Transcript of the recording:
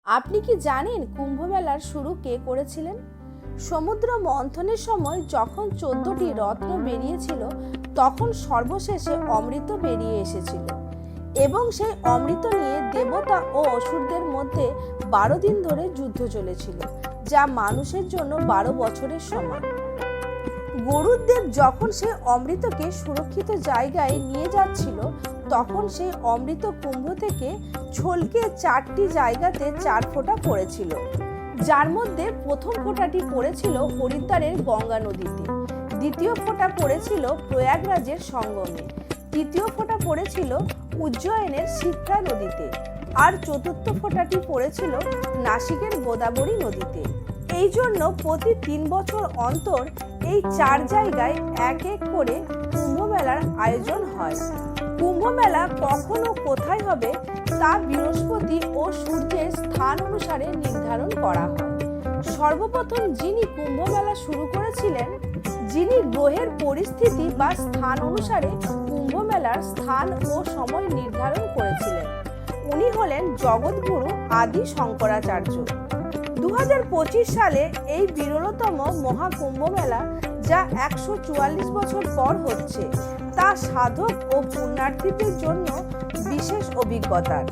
আপনি কি জানেন কুম্ভ মেলার শুরু কে করেছিলেন? সমুদ্র মন্থনের সময় যখন 14টি রত্ন বেরিয়েছিল, তখন সর্বশেষে অমৃত বেরিয়ে এসেছিল এবং সেই অমৃত নিয়ে দেবতা ও অসুরদের মধ্যে 12 দিন ধরে যুদ্ধ চলেছিল, যা মানুষের জন্য 12 বছরের সমান। গরুড়দেব যখন সেই অমৃতকে সুরক্ষিত জায়গায় নিয়ে যাচ্ছিল, তখন সেই অমৃত কুম্ভ থেকে ছলকে 4টি জায়গাতে 4 ফোঁটা পড়েছিল, যার মধ্যে প্রথম ফোঁটাটি পড়েছিল হরিদ্বারের গঙ্গা নদীতে, দ্বিতীয় ফোঁটা পড়েছিল প্রয়াগরাজের সঙ্গমে, তৃতীয় ফোঁটা পড়েছিল উজ্জয়নের শিপ্রা নদীতে, আর চতুর্থ ফোঁটাটি পড়েছিল নাসিকের গোদাবরী নদীতে। এই জন্য প্রতি 3 বছর অন্তর এই 4 জায়গায় এক এক করে কুম্ভ মেলার আয়োজন হয়। কুম্ভ মেলা কখন ও কোথায় হবে তা বৃহস্পতি ও সূর্যের স্থান অনুসারে নির্ধারণ করা হয়। সর্বপ্রথম যিনি কুম্ভ মেলা শুরু করেছিলেন, যিনি গ্রহের পরিস্থিতি বা স্থান অনুসারে কুম্ভ মেলার স্থান ও সময় নির্ধারণ করেছিলেন, উনি হলেন জগৎগুরু আদি শঙ্করাচার্য। 2025 সালে এই বিরলতম মহাকুম্ভ মেলা, যা 144 বছর পর হচ্ছে, তা সাধক ও পুণ্যার্থীদের জন্য বিশেষ অভিজ্ঞতার।